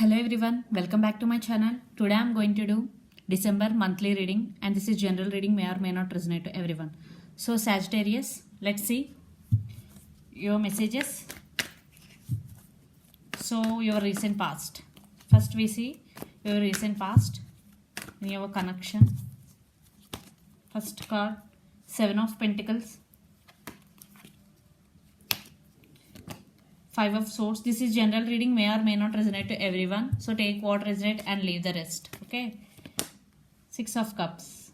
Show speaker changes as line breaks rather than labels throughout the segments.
Hello everyone, welcome back to my channel. Today I'm going to do December monthly reading and this is general reading, may or may not resonate to everyone. So Sagittarius, let's see your messages. So your recent past. First we see your recent past in your connection. First card, Seven of Pentacles. Five of Swords. This is general reading, may or may not resonate to everyone. So take what resonate and leave the rest. Okay. Six of Cups.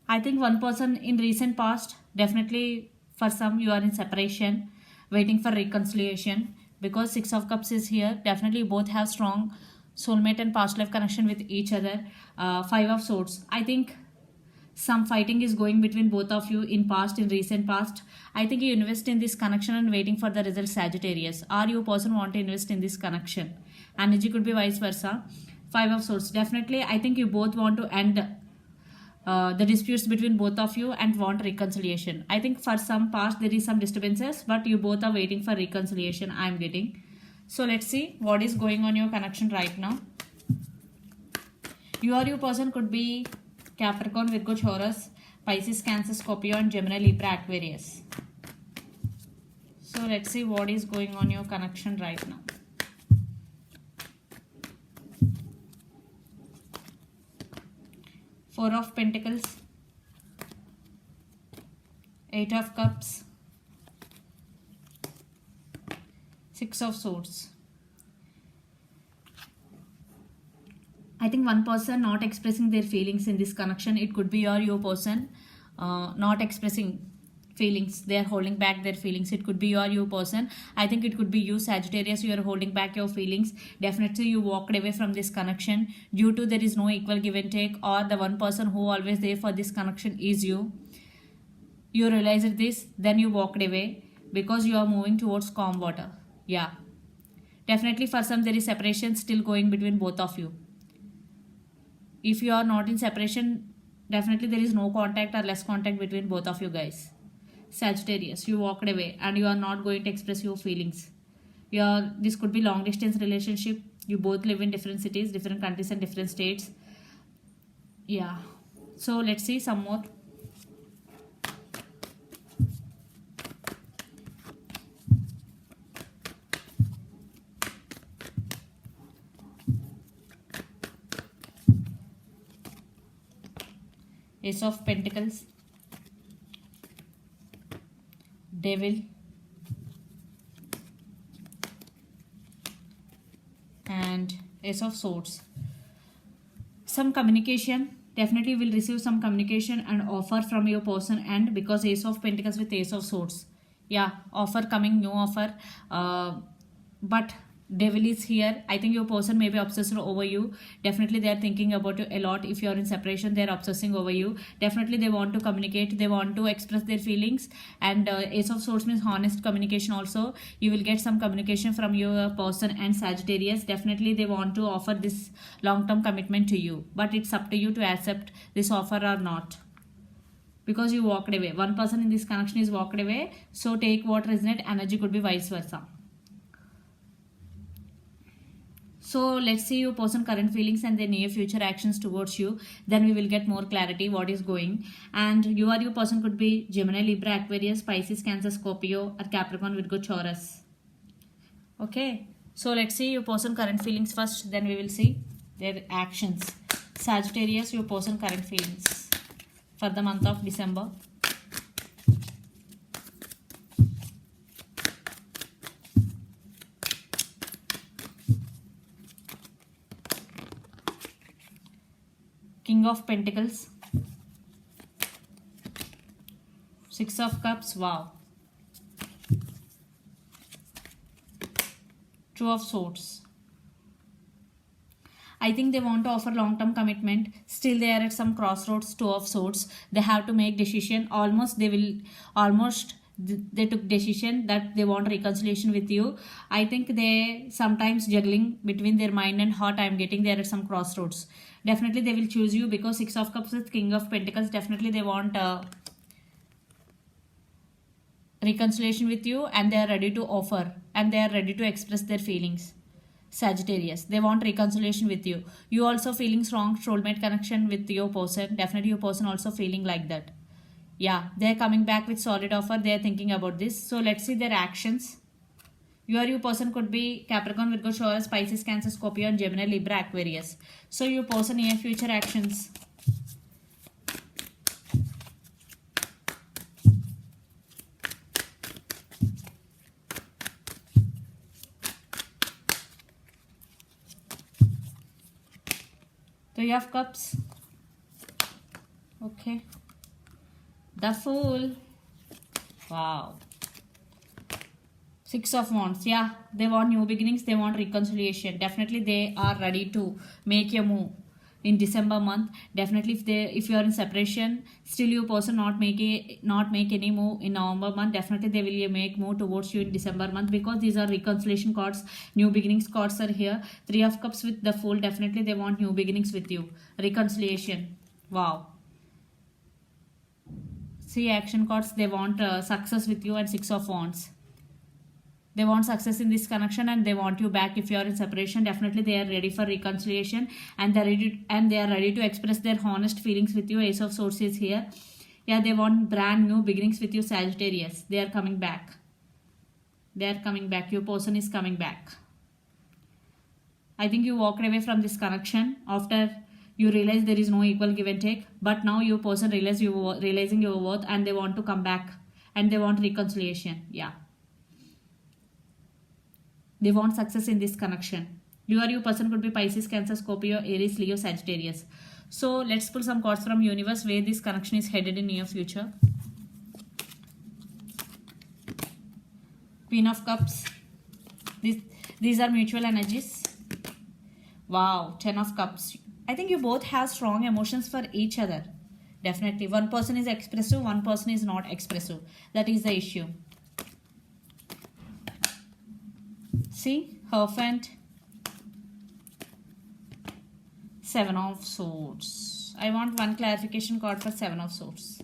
I think one person in recent past, definitely for some you are in separation, waiting for reconciliation. Because Six of Cups is here. Definitely you both have strong soulmate and past life connection with each other. Five of Swords. I think some fighting is going between both of you in recent past. I think you invest in this connection and waiting for the result, Sagittarius, or you person want to invest in this connection. Energy could be vice versa. Five of Swords. Definitely I think you both want to end the disputes between both of you and want reconciliation. I think for some past there is some disturbances, but you both are waiting for reconciliation, I am getting. So let's see what is going on your connection right now. You or your person could be Capricorn, Virgo, Taurus, Pisces, Cancer, Scorpio and Gemini, Libra, Aquarius. So let's see what is going on your connection right now. Four of Pentacles, Eight of Cups, Six of Swords. I think one person not expressing their feelings in this connection. It could be your person not expressing feelings. They are holding back their feelings. It could be your person. I think it could be you, Sagittarius. You are holding back your feelings. Definitely you walked away from this connection due to there is no equal give and take, or the one person who always there for this connection is you. You realized this, then you walked away because you are moving towards calm water. Yeah. Definitely for some there is separation still going between both of you. If you are not in separation, definitely there is no contact or less contact between both of you guys. Sagittarius, you walked away and you are not going to express your feelings. This could be long distance relationship. You both live in different cities, different countries and different states. Yeah. So let's see some more. Ace of Pentacles, Devil, and Ace of Swords. Some communication, definitely will receive some communication and offer from your person, and because Ace of Pentacles with Ace of Swords. Yeah, offer coming, new offer. But Devil is here. I think your person may be obsessed over you. Definitely they are thinking about you a lot. If you are in separation, they are obsessing over you. Definitely they want to communicate, they want to express their feelings. And Ace of Swords means honest communication also. You will get some communication from your person and Sagittarius. Definitely they want to offer this long-term commitment to you, but it's up to you to accept this offer or not, because you walked away. One person in this connection is walked away. So take what resonate. Energy could be vice versa. So let's see your person current feelings and their near future actions towards you. Then we will get more clarity what is going. And you or your person could be Gemini, Libra, Aquarius, Pisces, Cancer, Scorpio or Capricorn, Virgo, Taurus. Okay. So let's see your person current feelings first. Then we will see their actions. Sagittarius, your person current feelings for the month of December. King of Pentacles, Six of Cups, wow, Two of Swords. I think they want to offer long-term commitment. Still they are at some crossroads. Two of Swords. They have to make decision. They took decision that they want reconciliation with you. I think they sometimes juggling between their mind and heart. I am getting there at some crossroads. Definitely they will choose you because Six of Cups with King of Pentacles. Definitely they want reconciliation with you and they are ready to offer and they are ready to express their feelings. Sagittarius. They want reconciliation with you. You also feeling strong soulmate connection with your person. Definitely your person also feeling like that. Yeah, they're coming back with solid offer. They're thinking about this. So let's see their actions. Your person could be Capricorn, Virgo, Taurus, Pisces, Cancer, Scorpio, and Gemini, Libra, Aquarius. So your person near future actions. Three of Cups. Okay. The Fool. Wow. Six of Wands. Yeah, they want new beginnings. They want reconciliation. Definitely they are ready to make a move in December month. Definitely if you are in separation, still your person not make any move in November month. Definitely they will make move towards you in December month, because these are reconciliation cards. New beginnings cards are here. Three of Cups with the Fool. Definitely they want new beginnings with you. Reconciliation. Wow. See, action cards, they want success with you, and Six of Wands. They want success in this connection and they want you back if you are in separation. Definitely they are ready for reconciliation, and they are ready to express their honest feelings with you. Ace of Swords is here. Yeah, they want brand new beginnings with you, Sagittarius. They are coming back. They are coming back. Your person is coming back. I think you walked away from this connection after you realize there is no equal give and take. But now your person realizing your worth, and they want to come back and they want reconciliation. Yeah. They want success in this connection. Your person could be Pisces, Cancer, Scorpio, Aries, Leo, Sagittarius. So let's pull some cards from universe where this connection is headed in near future. Queen of Cups. These are mutual energies. Wow, Ten of Cups. I think you both have strong emotions for each other. Definitely. One person is expressive, one person is not expressive. That is the issue. See, Hierophant, Seven of Swords. I want one clarification card for Seven of Swords.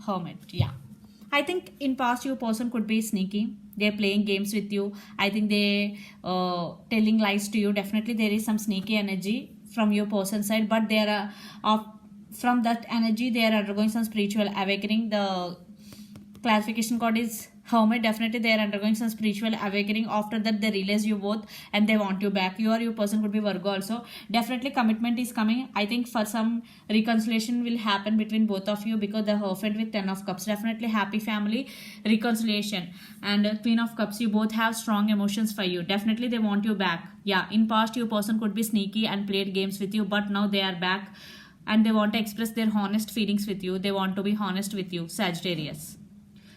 Hermit, yeah. I think in past your person could be sneaky. They're playing games with you. I think they telling lies to you. Definitely there is some sneaky energy from your person's side, but there are from that energy they are undergoing some spiritual awakening. The clarification card is Hermit. Definitely they are undergoing some spiritual awakening. After that they realize you both and they want you back. Your person could be Virgo also. Definitely commitment is coming. I think for some reconciliation will happen between both of you, because the Hierophant with Ten of Cups. Definitely happy family reconciliation. And Queen of Cups, you both have strong emotions for you. Definitely they want you back. Yeah, in past your person could be sneaky and played games with you, but now they are back and they want to express their honest feelings with you. They want to be honest with you, Sagittarius.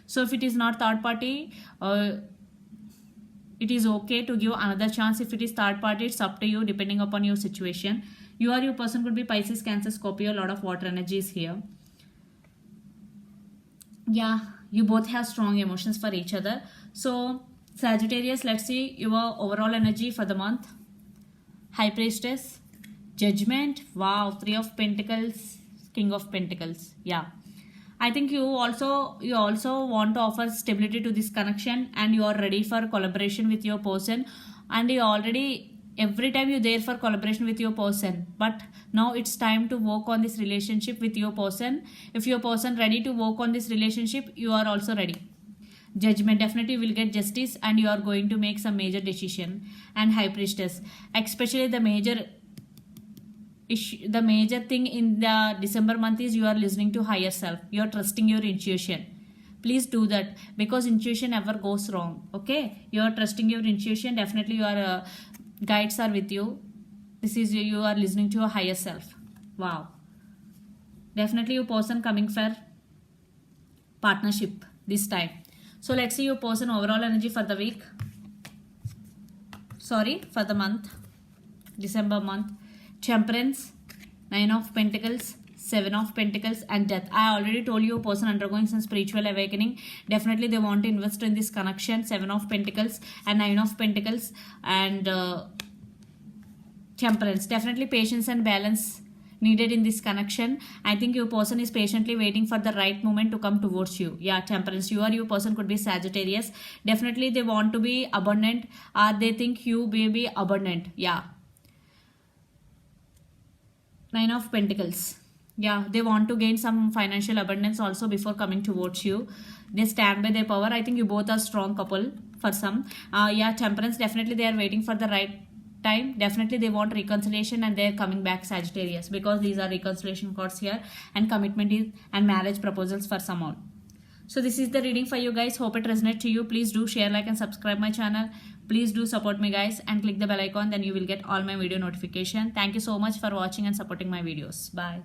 So if it is not third party, it is okay to give another chance. If it is third party, it's up to you depending upon your situation. Your person could be Pisces, Cancer, Scorpio. A lot of water energy is here. Yeah, you both have strong emotions for each other. So Sagittarius, let's see your overall energy for the month. High Priestess, Judgment. Wow, Three of Pentacles, King of Pentacles. Yeah. I think you also want to offer stability to this connection, and you are ready for collaboration with your person, and you already every time you're there for collaboration with your person, but now it's time to work on this relationship with your person. If your person ready to work on this relationship, you are also ready. Judgment, definitely will get justice and you are going to make some major decision. And High Priestess, especially the major thing in the December month is you are listening to higher self. You are trusting your intuition. Please do that, because intuition never goes wrong. Okay, you are trusting your intuition. Definitely your guides are with you. This is you are listening to your higher self. Wow. Definitely your person coming for partnership this time. So let's see your person overall energy for the week. For the month, December month. Temperance, Nine of Pentacles, Seven of Pentacles, and Death. I already told you a person undergoing some spiritual awakening. Definitely they want to invest in this connection. Seven of Pentacles and Nine of Pentacles and Temperance. Definitely patience and balance needed in this connection. I think your person is patiently waiting for the right moment to come towards you. Yeah, Temperance, you or your person could be Sagittarius. Definitely they want to be abundant, or they think you may be abundant. Yeah. Nine of Pentacles. Yeah, they want to gain some financial abundance also before coming towards you. They stand by their power. I think you both are strong couple for some. Yeah, Temperance, definitely they are waiting for the right time. Definitely they want reconciliation and they're coming back, Sagittarius, because these are reconciliation cards here, and commitment is and marriage proposals for some all. So this is the reading for you guys. Hope it resonates to you. Please do share, like and subscribe my channel. Please do support me guys and click the bell icon, then you will get all my video notification. Thank you so much for watching and supporting my videos. Bye.